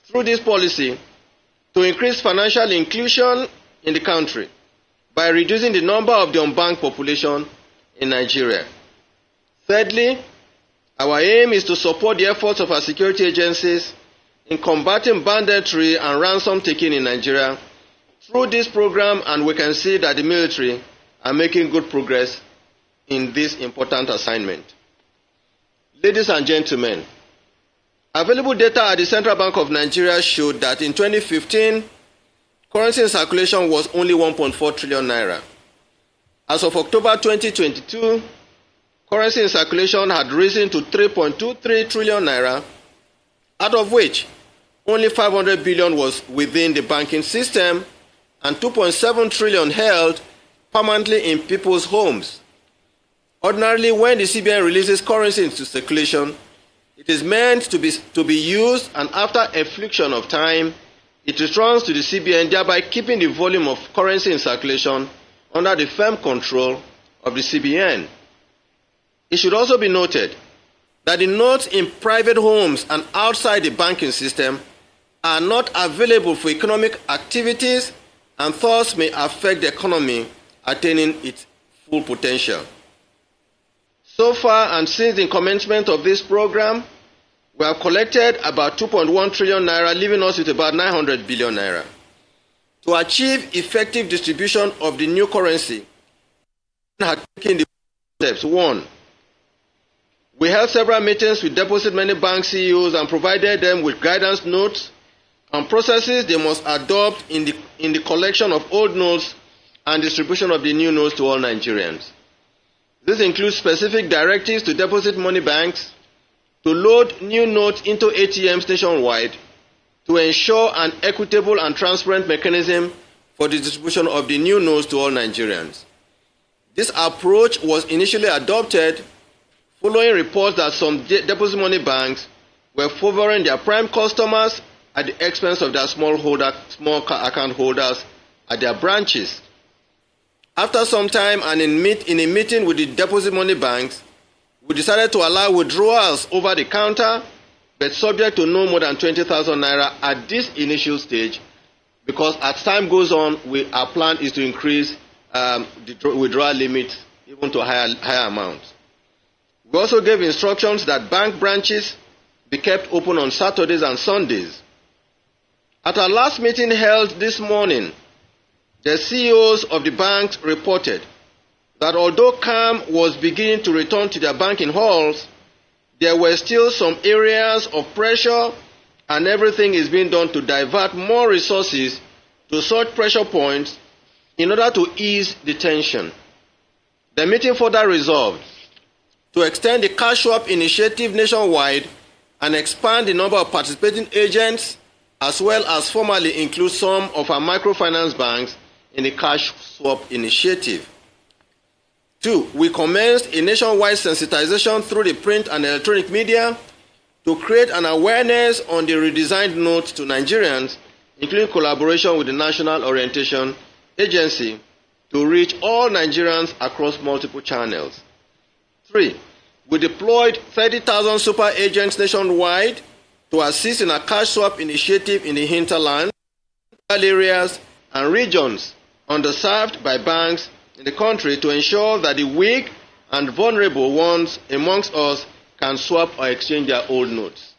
through this policy to increase financial inclusion in the country by reducing the number of the unbanked population in Nigeria. Thirdly, our aim is to support the efforts of our security agencies in combating banditry and ransom taking in Nigeria through this program, and we can see that the military are making good progress in this important assignment. Ladies and gentlemen, available data at the Central Bank of Nigeria showed that in 2015, currency in circulation was only 1.4 trillion naira. As of October 2022, currency in circulation had risen to 3.23 trillion naira, out of which only 500 billion was within the banking system and 2.7 trillion held permanently in people's homes. Ordinarily, when the CBN releases currency into circulation, it is meant to be used, and after a fraction of time, it returns to the CBN, thereby keeping the volume of currency in circulation under the firm control of the CBN. It should also be noted that the notes in private homes and outside the banking system are not available for economic activities and thus may affect the economy attaining its full potential. So far, and since the commencement of this program, we have collected about 2.1 trillion naira, leaving us with about 900 billion naira. To achieve effective distribution of the new currency, we had taken the steps. 1. We held several meetings with deposit money bank CEOs and provided them with guidance notes on processes they must adopt in the collection of old notes and distribution of the new notes to all Nigerians. This includes specific directives to deposit money banks to load new notes into ATMs nationwide to ensure an equitable and transparent mechanism for the distribution of the new notes to all Nigerians. This approach was initially adopted following reports that some deposit money banks were favoring their prime customers at the expense of their small account holders at their branches. After some time and in a meeting with the deposit money banks, we decided to allow withdrawals over the counter, but subject to no more than 20,000 naira at this initial stage, because as time goes on, our plan is to increase the withdrawal limit even to higher amounts. We also gave instructions that bank branches be kept open on Saturdays and Sundays. At our last meeting held this morning, the CEOs of the banks reported that although calm was beginning to return to their banking halls, there were still some areas of pressure, and everything is being done to divert more resources to such pressure points in order to ease the tension. The meeting further resolved to extend the cash swap initiative nationwide and expand the number of participating agents, as well as formally include some of our microfinance banks in the cash swap initiative. 2. We commenced a nationwide sensitization through the print and electronic media to create an awareness on the redesigned note to Nigerians, including collaboration with the National Orientation Agency to reach all Nigerians across multiple channels. 3. We deployed 30,000 super agents nationwide to assist in a cash swap initiative in the hinterland, areas, and regions underserved by banks in the country to ensure that the weak and vulnerable ones amongst us can swap or exchange their old notes.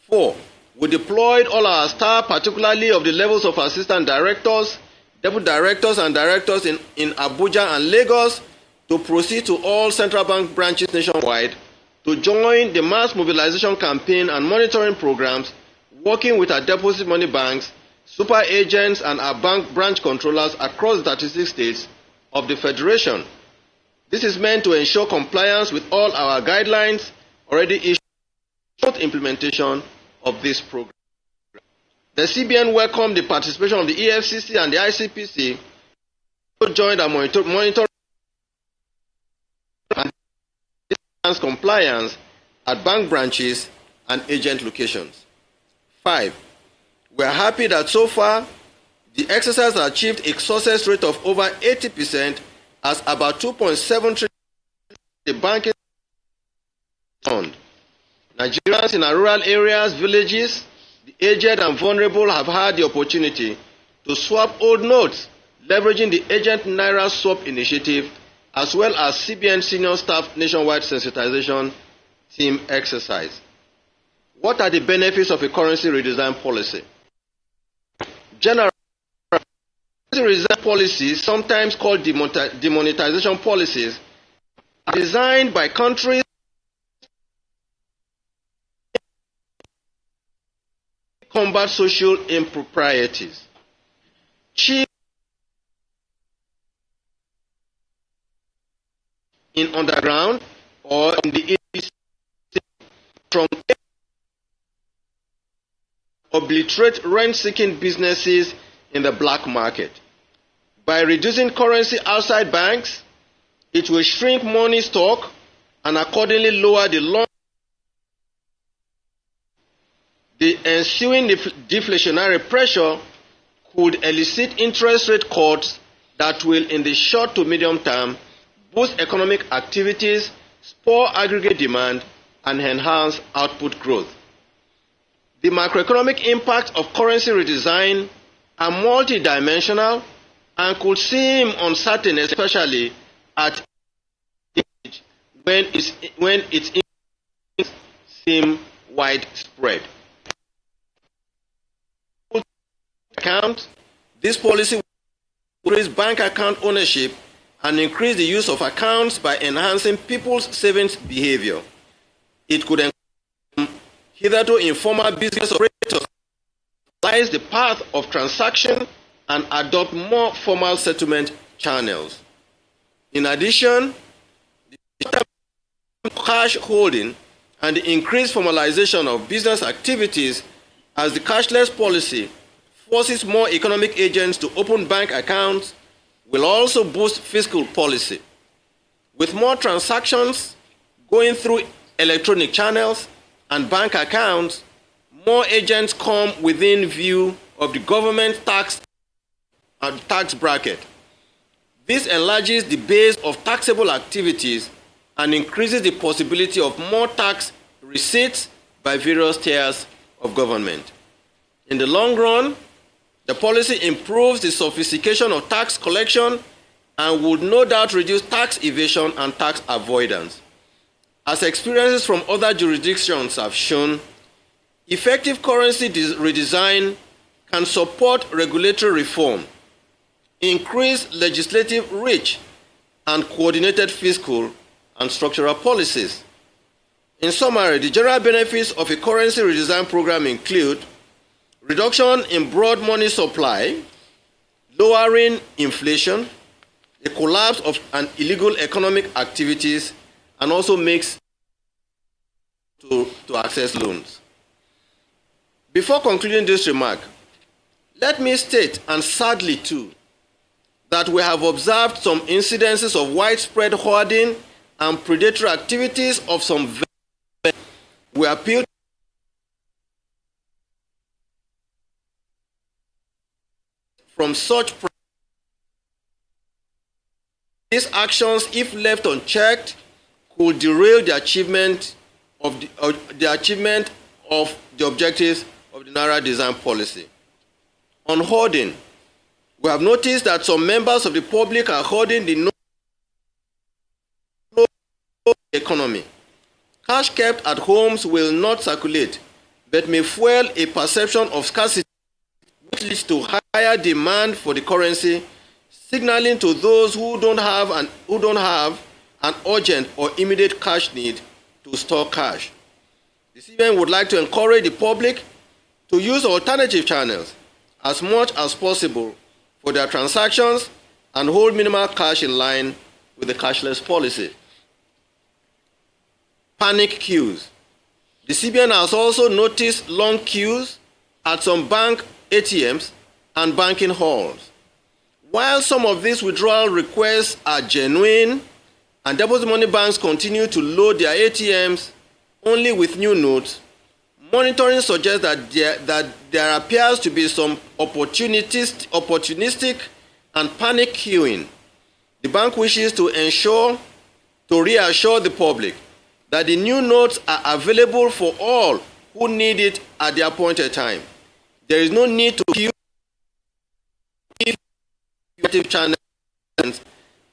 4. We deployed all our staff, particularly of the levels of assistant directors, deputy directors, and directors in Abuja and Lagos, to proceed to all central bank branches nationwide to join the mass mobilization campaign and monitoring programs, working with our deposit money banks, super agents, and our bank branch controllers across the 36 states of the Federation. This is meant to ensure compliance with all our guidelines already issued, implementation of this program. The CBN welcomed the participation of the EFCC and the ICPC, who joined our monitoring and compliance at bank branches and agent locations. 5. We are happy that so far, the exercise has achieved a success rate of over 80%, as about 2.7 trillion the banking fund. Nigerians in our rural areas, villages, the aged and vulnerable have had the opportunity to swap old notes, leveraging the Agent Naira Swap initiative, as well as CBN senior staff nationwide sensitization team exercise. What are the benefits of a currency redesign policy? General currency redesign policies, sometimes called demonetization policies, are designed by countries to combat social improprieties. Chief in underground or in the from obliterate rent-seeking businesses in the black market. By reducing currency outside banks, it will shrink money stock and accordingly lower the long. The ensuing deflationary pressure could elicit interest rate cuts that will, in the short to medium term, boost economic activities, spur aggregate demand, and enhance output growth. The macroeconomic impact of currency redesign are multidimensional and could seem uncertain, especially at when its impacts seem widespread. This policy will increase bank account ownership and increase the use of accounts by enhancing people's savings behavior. It could encourage hitherto informal business operators lies the path of transaction and adopt more formal settlement channels. In addition, the cash holding and the increased formalization of business activities as the cashless policy forces more economic agents to open bank accounts will also boost fiscal policy. With more transactions going through electronic channels and bank accounts, more agents come within view of the government tax bracket. This enlarges the base of taxable activities and increases the possibility of more tax receipts by various tiers of government. In the long run, the policy improves the sophistication of tax collection and would no doubt reduce tax evasion and tax avoidance. As experiences from other jurisdictions have shown, effective currency redesign can support regulatory reform, increase legislative reach, and coordinated fiscal and structural policies. In summary, the general benefits of a currency redesign program include reduction in broad money supply, lowering inflation, the collapse of illegal economic activities, and also makes to access loans. Before concluding this remark, let me state, and sadly too, that we have observed some incidences of widespread hoarding and predatory activities of some vendors. We appeal from such practices. These actions, if left unchecked, could derail the achievement of the objectives of the Naira Redesign policy. On hoarding, we have noticed that some members of the public are hoarding the economy. Cash kept at homes will not circulate, but may fuel a perception of scarcity, which leads to higher demand for the currency, signaling to those who don't have an urgent or immediate cash need to store cash. The CBN would like to encourage the public to use alternative channels as much as possible for their transactions and hold minimal cash in line with the cashless policy. Panic queues. The CBN has also noticed long queues at some bank ATMs and banking halls. While some of these withdrawal requests are genuine and deposit money banks continue to load their ATMs only with new notes, monitoring suggests that there appears to be some opportunistic and panic queuing. The bank wishes to reassure the public that the new notes are available for all who need it at the appointed time. There is no need to queue channels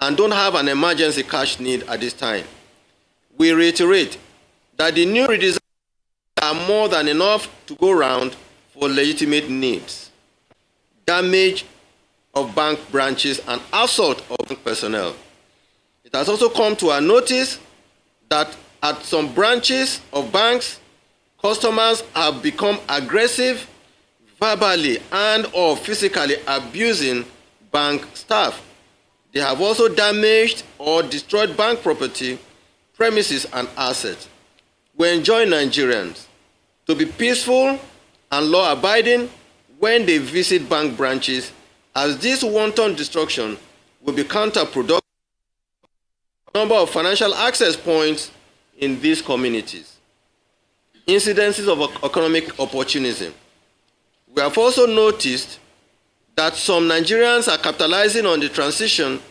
and don't have an emergency cash need at this time. We reiterate that the new redesign are more than enough to go round for legitimate needs. Damage of bank branches and assault of bank personnel. It has also come to our notice that at some branches of banks, customers have become aggressive, verbally and or physically abusing bank staff. They have also damaged or destroyed bank property, premises and assets. We enjoin Nigerians to be peaceful and law-abiding when they visit bank branches, as this wanton destruction will be counterproductive to the number of financial access points in these communities. Incidences of economic opportunism. We have also noticed that some Nigerians are capitalizing on the transition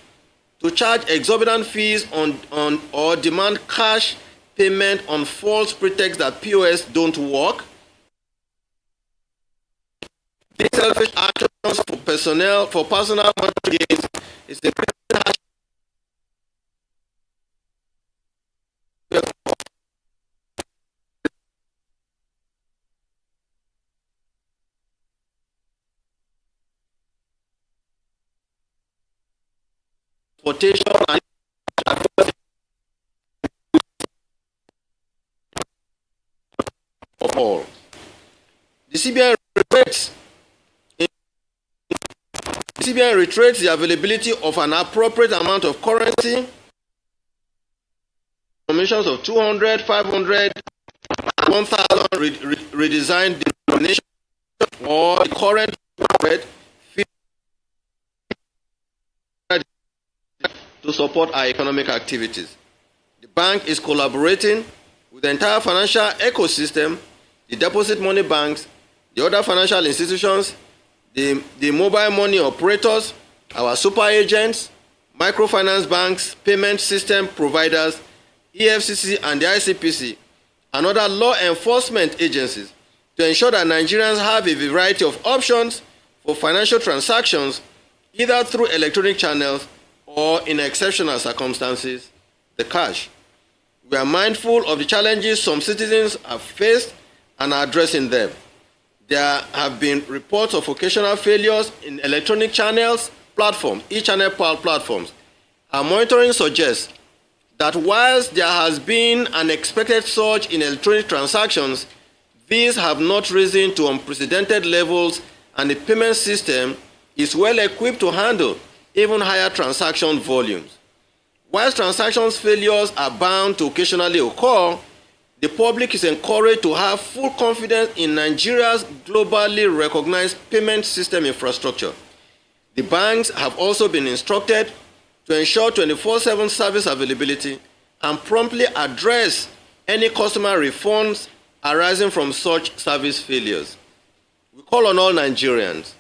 to charge exorbitant fees on or demand cash payment on false pretext that POS don't work. These selfish actions for personal gains is a transportation and of all. The CBN reiterates the availability of an appropriate amount of currency, denominations of 200, 500, 1,000 redesigned denomination or the current rate to support our economic activities. The bank is collaborating with the entire financial ecosystem, the deposit money banks, the other financial institutions, the mobile money operators, our super agents, microfinance banks, payment system providers, EFCC and the ICPC, and other law enforcement agencies to ensure that Nigerians have a variety of options for financial transactions, either through electronic channels or, in exceptional circumstances, the cash. We are mindful of the challenges some citizens have faced and are addressing them. There have been reports of occasional failures in electronic channels, platforms, e-channel platforms. Our monitoring suggests that whilst there has been an expected surge in electronic transactions, these have not risen to unprecedented levels, and the payment system is well equipped to handle even higher transaction volumes. Whilst transactions failures are bound to occasionally occur, the public is encouraged to have full confidence in Nigeria's globally recognized payment system infrastructure. The banks have also been instructed to ensure 24/7 service availability and promptly address any customer refunds arising from such service failures. We call on all Nigerians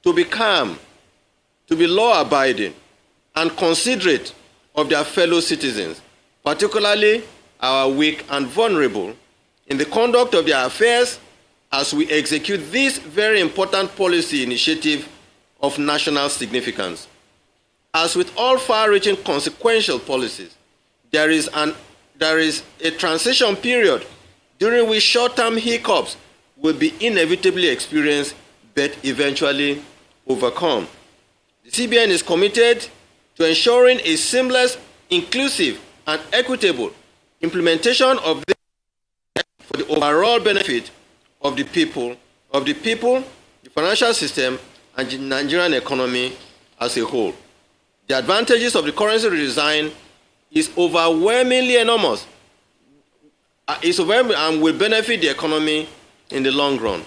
to be calm, to be law-abiding, and considerate of their fellow citizens, particularly our weak and vulnerable, in the conduct of their affairs as we execute this very important policy initiative of national significance. As with all far-reaching consequential policies, there is a transition period during which short-term hiccups will be inevitably experienced but eventually overcome. The CBN is committed to ensuring a seamless, inclusive, and equitable implementation of this for the overall benefit of the people, the financial system, and the Nigerian economy as a whole. The advantages of the currency redesign is overwhelmingly enormous. And will benefit the economy in the long run.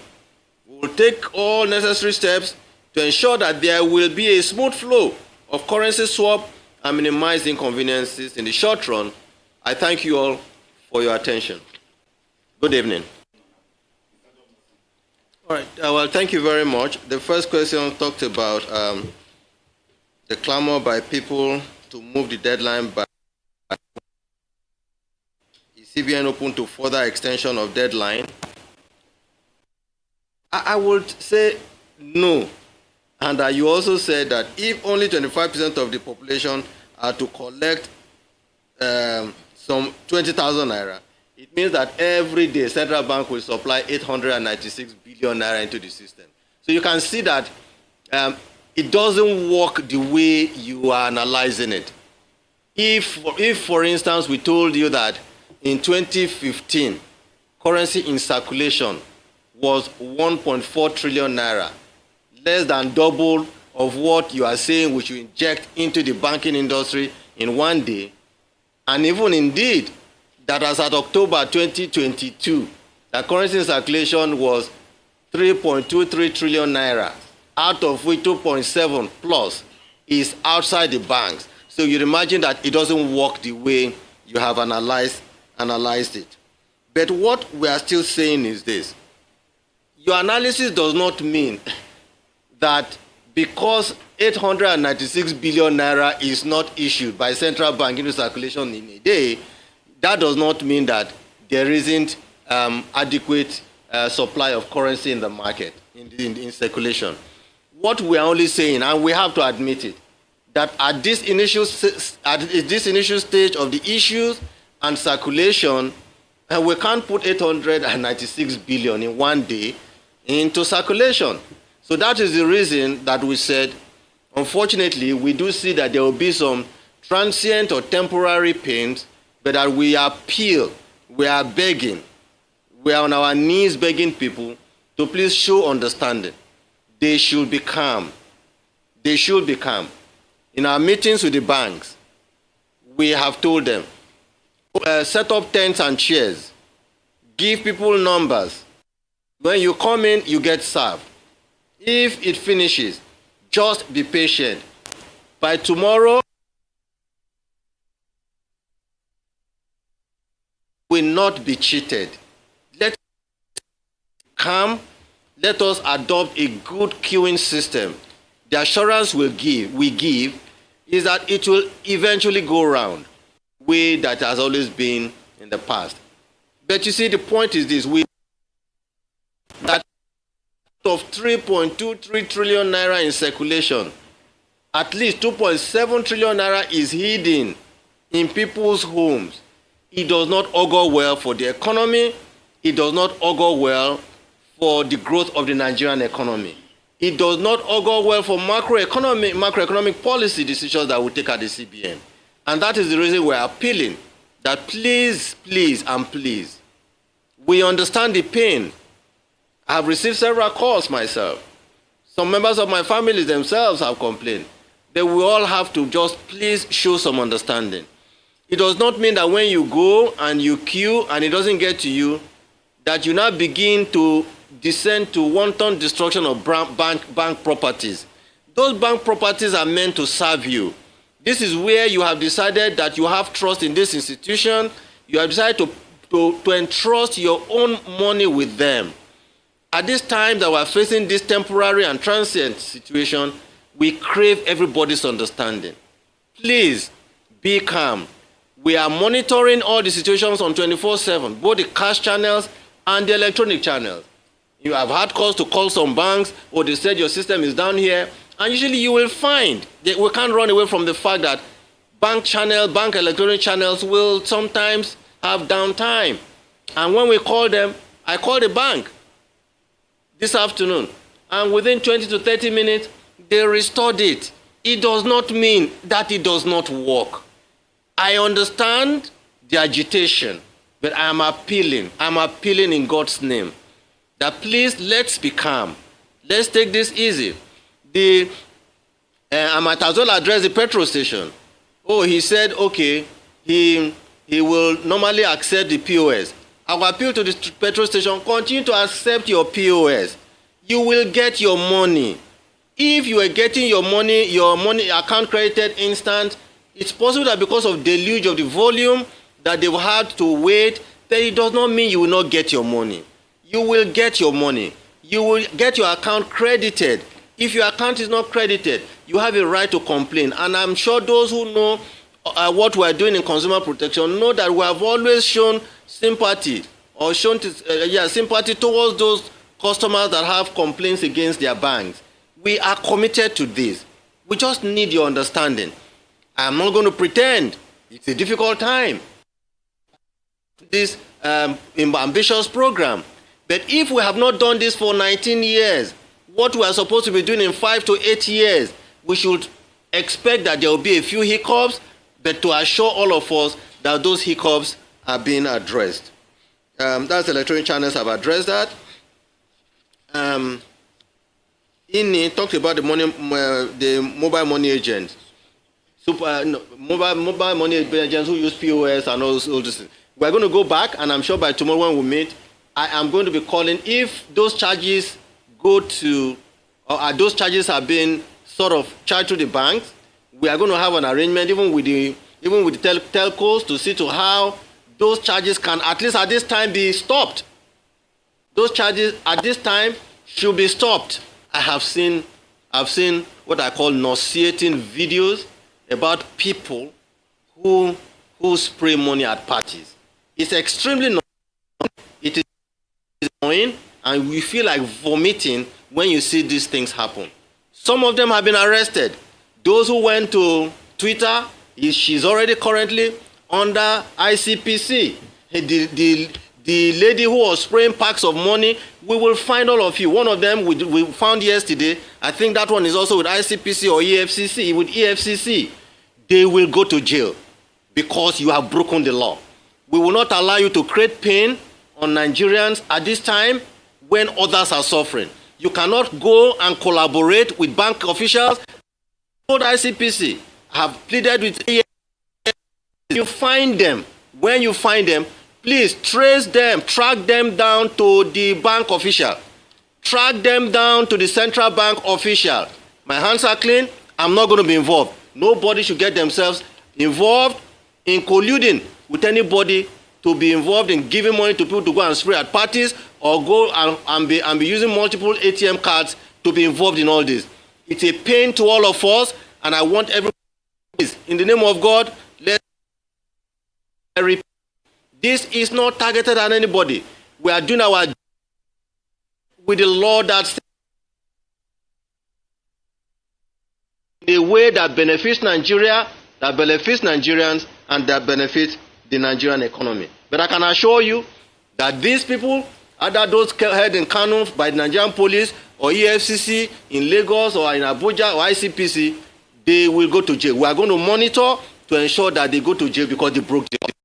We will take all necessary steps to ensure that there will be a smooth flow of currency swap and minimize inconveniences in the short run. I thank you all for your attention. Good evening. All right. Well, thank you very much. The first question talked about the clamor by people to move the deadline by CBN open to further extension of deadline. I would say no. And you also said that if only 25% of the population are to collect some 20,000 naira, it means that every day central bank will supply 896 billion naira into the system. So you can see that it doesn't work the way you are analyzing it. If, for instance, we told you that in 2015, currency in circulation was 1.4 trillion naira, less than double of what you are saying we should inject into the banking industry in one day, and even indeed that as at October 2022, the currency in circulation was 3.23 trillion naira, out of which 2.7 plus is outside the banks. So you imagine that it doesn't work the way you have analyzed it. But what we are still saying is this. Your analysis does not mean that because 896 billion naira is not issued by central bank into circulation in a day, that does not mean that there isn't adequate supply of currency in the market, in circulation. What we are only saying, and we have to admit it, that at this initial stage of the issues and circulation, we can't put 896 billion in one day into circulation. So that is the reason that we said, unfortunately, we do see that there will be some transient or temporary pains, but that we appeal, we are begging, we are on our knees begging people to please show understanding. They should be calm. They should be calm. In our meetings with the banks, we have told them, set up tents and chairs, give people numbers. When you come in, you get served. If it finishes, just be patient. By tomorrow, will not be cheated. Let us calm. Let us adopt a good queuing system. The assurance we give is that it will eventually go round, way that has always been in the past. But you see, the point is this: that of 3.23 trillion naira in circulation, at least 2.7 trillion naira is hidden in people's homes. It does not augur well for the economy. It does not augur well for the growth of the Nigerian economy. It does not augur well for macroeconomic policy decisions that we take at the CBN. And that is the reason we are appealing that please, please, and please, we understand the pain. I have received several calls myself. Some members of my family themselves have complained. That we all have to just please show some understanding. It does not mean that when you go and you queue and it doesn't get to you, that you now begin to descend to wanton destruction of bank properties. Those bank properties are meant to serve you. This is where you have decided that you have trust in this institution. You have decided to entrust your own money with them. At this time that we are facing this temporary and transient situation, we crave everybody's understanding. Please be calm. We are monitoring all the situations on 24/7, both the cash channels and the electronic channels. You have had calls to call some banks, or they said your system is down here, and usually you will find that we can't run away from the fact that bank electronic channels will sometimes have downtime. And when we call them, I called the bank this afternoon, and within 20 to 30 minutes, they restored it. It does not mean that it does not work. I understand the agitation, but I am appealing in God's name, that please, let's be calm. Let's take this easy. I might as well address the petrol station. Oh, he said, okay, he will normally accept the POS. I will appeal to the petrol station, continue to accept your POS. You will get your money. If you are getting your money account credited instant, it's possible that because of deluge of the volume that they've had to wait, then it does not mean you will not get your money. You will get your money. You will get your account credited. If your account is not credited, you have a right to complain. And I'm sure those who know what we are doing in consumer protection know that we have always shown sympathy, or sympathy towards those customers that have complaints against their banks. We are committed to this. We just need your understanding. I'm not going to pretend it's a difficult time. This ambitious program. But if we have not done this for 19 years, what we are supposed to be doing in 5 to 8 years, we should expect that there will be a few hiccups, but to assure all of us that those hiccups are being addressed. That's electronic channels have addressed that. Inni talked about the mobile money agents, mobile money agents who use POS and all those things. We're going to go back, and I'm sure by tomorrow when we meet, I am going to be calling if those charges go to, or those charges have been sort of charged to the banks. We are going to have an arrangement even with the telcos to see to how those charges can at least at this time be stopped. Those charges at this time should be stopped. I've seen what I call nauseating videos about people who spray money at parties. It's extremely annoying. It is annoying, and we feel like vomiting when you see these things happen. Some of them have been arrested. Those who went to Twitter, she's already currently under ICPC. The lady who was spraying packs of money, we will find all of you. One of them we found yesterday. I think that one is also with ICPC or EFCC. With EFCC, they will go to jail because you have broken the law. We will not allow you to create pain on Nigerians at this time when others are suffering. You cannot go and collaborate with bank officials. ICPC have pleaded with EFCC. You find them. When you find them, please trace them, track them down to the bank official. Track them down to the central bank official. My hands are clean. I'm not going to be involved. Nobody should get themselves involved in colluding with anybody to be involved in giving money to people to go and spray at parties or go and be using multiple ATM cards to be involved in all this. It's a pain to all of us, and I want everyone, in the name of God, let's repeat. This is not targeted at anybody. We are doing our job with the law that in a way that benefits Nigeria, that benefits Nigerians, and that benefits the Nigerian economy. But I can assure you that these people, either those held in Kano by the Nigerian police or EFCC in Lagos or in Abuja or ICPC, they will go to jail. We are going to monitor to ensure that they go to jail because they broke the law.